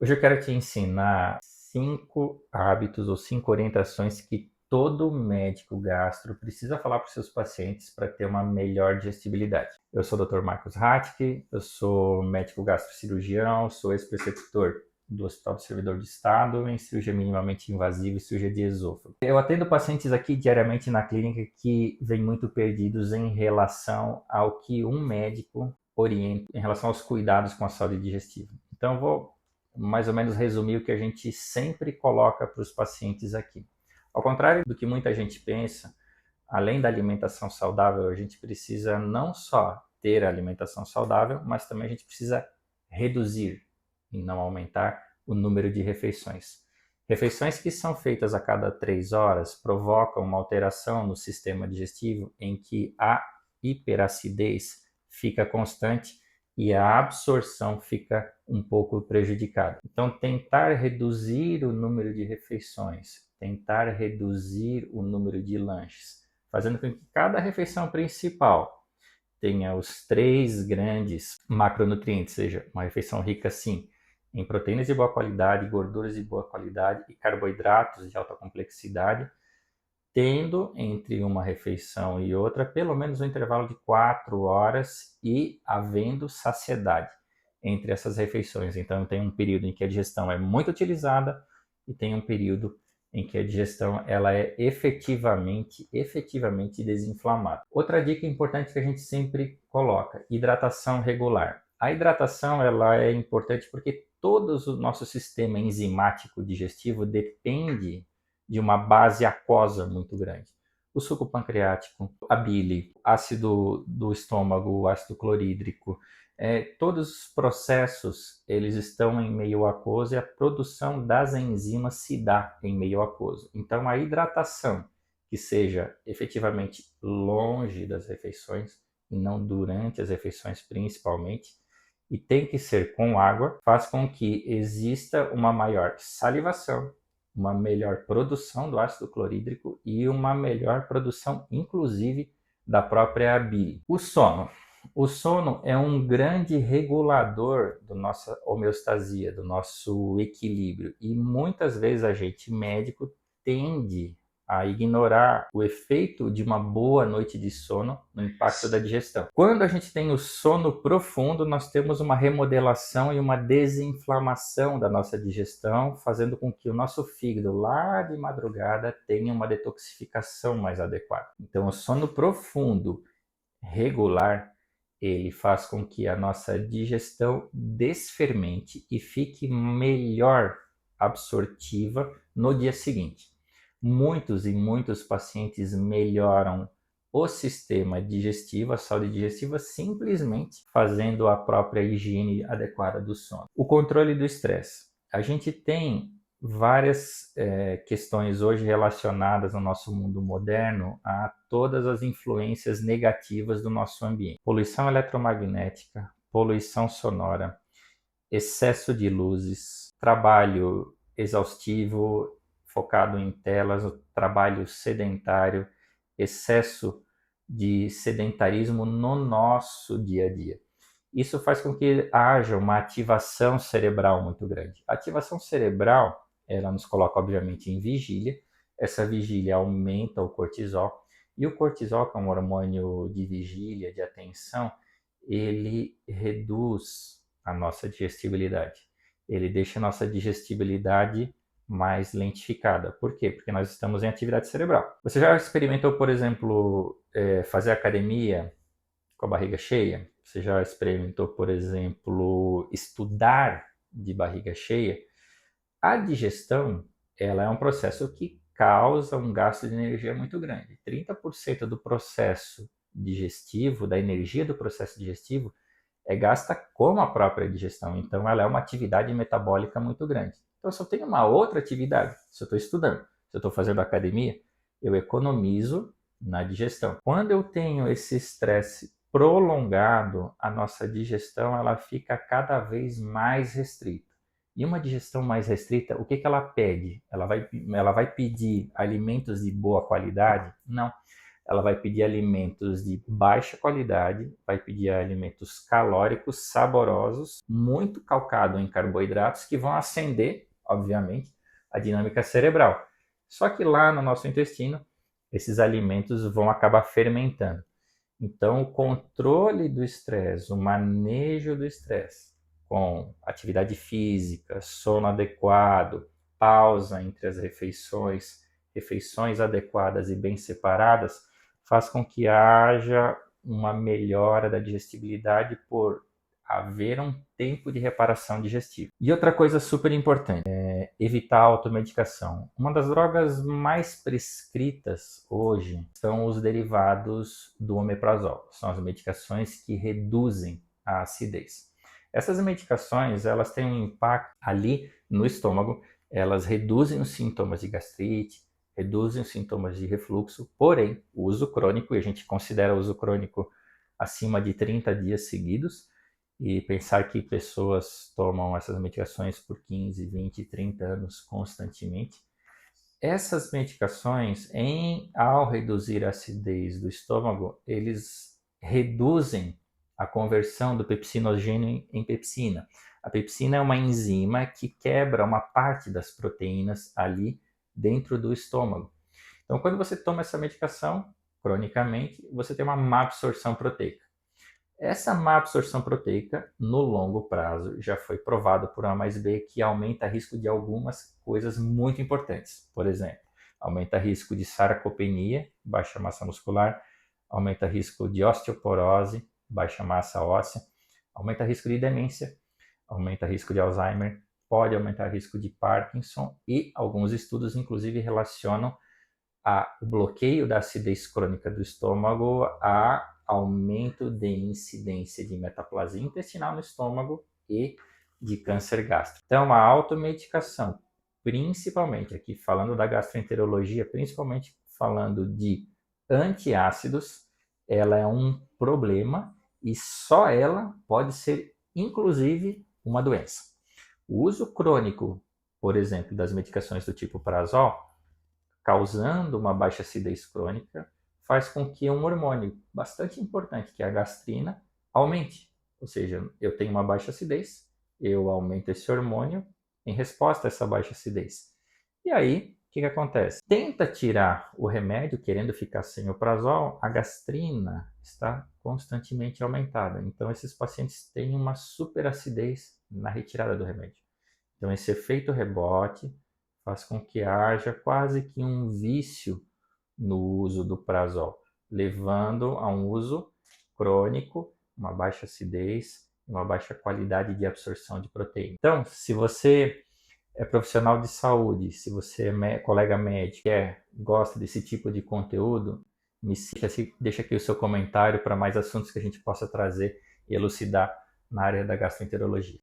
Hoje eu quero te ensinar 5 hábitos ou 5 orientações que todo médico gastro precisa falar para os seus pacientes para ter uma melhor digestibilidade. Eu sou o Dr. Marcos Hatke, eu sou médico gastrocirurgião, sou ex-preceptor do Hospital do Servidor do Estado em cirurgia minimamente invasiva e cirurgia de esôfago. Eu atendo pacientes aqui diariamente na clínica que vêm muito perdidos em relação ao que um médico orienta em relação aos cuidados com a saúde digestiva. Então, eu vou mais ou menos resumir o que a gente sempre coloca para os pacientes aqui. Ao contrário do que muita gente pensa, além da alimentação saudável, a gente precisa não só ter a alimentação saudável, mas também a gente precisa reduzir e não aumentar o número de refeições. Refeições que são feitas a cada 3 horas provocam uma alteração no sistema digestivo em que a hiperacidez fica constante e a absorção fica um pouco prejudicada. Então, tentar reduzir o número de refeições, tentar reduzir o número de lanches, fazendo com que cada refeição principal tenha os 3 grandes macronutrientes, seja uma refeição rica, sim, em proteínas de boa qualidade, gorduras de boa qualidade e carboidratos de alta complexidade, tendo entre uma refeição e outra pelo menos um intervalo de 4 horas e havendo saciedade entre essas refeições. Então, tem um período em que a digestão é muito utilizada e tem um período em que a digestão ela é efetivamente desinflamada. Outra dica importante que a gente sempre coloca: hidratação regular. A hidratação ela é importante porque todo o nosso sistema enzimático digestivo depende de uma base aquosa muito grande. O suco pancreático, a bile, ácido do estômago, o ácido clorídrico, todos os processos eles estão em meio aquoso e a produção das enzimas se dá em meio aquoso. Então a hidratação que seja efetivamente longe das refeições e não durante as refeições principalmente, e tem que ser com água, faz com que exista uma maior salivação, uma melhor produção do ácido clorídrico e uma melhor produção, inclusive, da própria bile. O sono. O sono é um grande regulador da nossa homeostasia, do nosso equilíbrio. E muitas vezes a gente médico tende a ignorar o efeito de uma boa noite de sono no impacto da digestão. Quando a gente tem o sono profundo, nós temos uma remodelação e uma desinflamação da nossa digestão, fazendo com que o nosso fígado lá de madrugada tenha uma detoxificação mais adequada. Então, o sono profundo, regular, ele faz com que a nossa digestão desfermente e fique melhor absortiva no dia seguinte. Muitos pacientes melhoram o sistema digestivo, a saúde digestiva, simplesmente fazendo a própria higiene adequada do sono. O controle do estresse. A gente tem várias questões hoje relacionadas no nosso mundo moderno a todas as influências negativas do nosso ambiente. Poluição eletromagnética, poluição sonora, excesso de luzes, trabalho exaustivo focado em telas, o trabalho sedentário, excesso de sedentarismo no nosso dia a dia. Isso faz com que haja uma ativação cerebral muito grande. A ativação cerebral, ela nos coloca, obviamente, em vigília. Essa vigília aumenta o cortisol. E o cortisol, que é um hormônio de vigília, de atenção, ele reduz a nossa digestibilidade. Ele deixa a nossa digestibilidade mais lentificada. Por quê? Porque nós estamos em atividade cerebral. Você já experimentou, por exemplo, fazer academia com a barriga cheia? Você já experimentou, por exemplo, estudar de barriga cheia? A digestão, ela é um processo que causa um gasto de energia muito grande. 30% do processo digestivo, da energia do processo digestivo, é gasta com a própria digestão. Então, ela é uma atividade metabólica muito grande. Então, se eu tenho uma outra atividade, se eu estou estudando, se eu estou fazendo academia, eu economizo na digestão. Quando eu tenho esse estresse prolongado, a nossa digestão ela fica cada vez mais restrita. E uma digestão mais restrita, o que ela pede? Ela vai pedir alimentos de boa qualidade? Não. ela vai pedir alimentos de baixa qualidade, vai pedir alimentos calóricos, saborosos, muito calcado em carboidratos que vão acender, obviamente, a dinâmica cerebral. Só que lá no nosso intestino, esses alimentos vão acabar fermentando. Então, o controle do estresse, o manejo do estresse, com atividade física, sono adequado, pausa entre as refeições, refeições adequadas e bem separadas, faz com que haja uma melhora da digestibilidade por haver um tempo de reparação digestiva. E outra coisa super importante é evitar a automedicação. Uma das drogas mais prescritas hoje são os derivados do omeprazol. São as medicações que reduzem a acidez. Essas medicações, elas têm um impacto ali no estômago, elas reduzem os sintomas de gastrite, reduzem os sintomas de refluxo, porém, o uso crônico, e a gente considera o uso crônico acima de 30 dias seguidos, e pensar que pessoas tomam essas medicações por 15, 20, 30 anos constantemente, essas medicações, ao reduzir a acidez do estômago, eles reduzem a conversão do pepsinogênio em pepsina. A pepsina é uma enzima que quebra uma parte das proteínas ali dentro do estômago. Então, quando você toma essa medicação, cronicamente, você tem uma má absorção proteica. Essa má absorção proteica, no longo prazo, já foi provado por A mais B que aumenta o risco de algumas coisas muito importantes. Por exemplo, aumenta o risco de sarcopenia, baixa massa muscular, aumenta o risco de osteoporose, baixa massa óssea, aumenta o risco de demência, aumenta o risco de Alzheimer, pode aumentar o risco de Parkinson e alguns estudos, inclusive, relacionam o bloqueio da acidez crônica do estômago a aumento de incidência de metaplasia intestinal no estômago e de câncer gástrico. Então, a automedicação, principalmente aqui falando da gastroenterologia, principalmente falando de antiácidos, ela é um problema e só ela pode ser, inclusive, uma doença. O uso crônico, por exemplo, das medicações do tipo prazol, causando uma baixa acidez crônica, faz com que um hormônio bastante importante, que é a gastrina, aumente. Ou seja, eu tenho uma baixa acidez, eu aumento esse hormônio em resposta a essa baixa acidez. E aí, o que acontece? Tenta tirar o remédio, querendo ficar sem o prazol, a gastrina está constantemente aumentada. Então, esses pacientes têm uma superacidez na retirada do remédio. Então, esse efeito rebote faz com que haja quase que um vício no uso do prazol, levando a um uso crônico, uma baixa acidez, uma baixa qualidade de absorção de proteína. Então, se você é profissional de saúde, se você é colega médico, gosta desse tipo de conteúdo, deixa aqui o seu comentário para mais assuntos que a gente possa trazer e elucidar na área da gastroenterologia.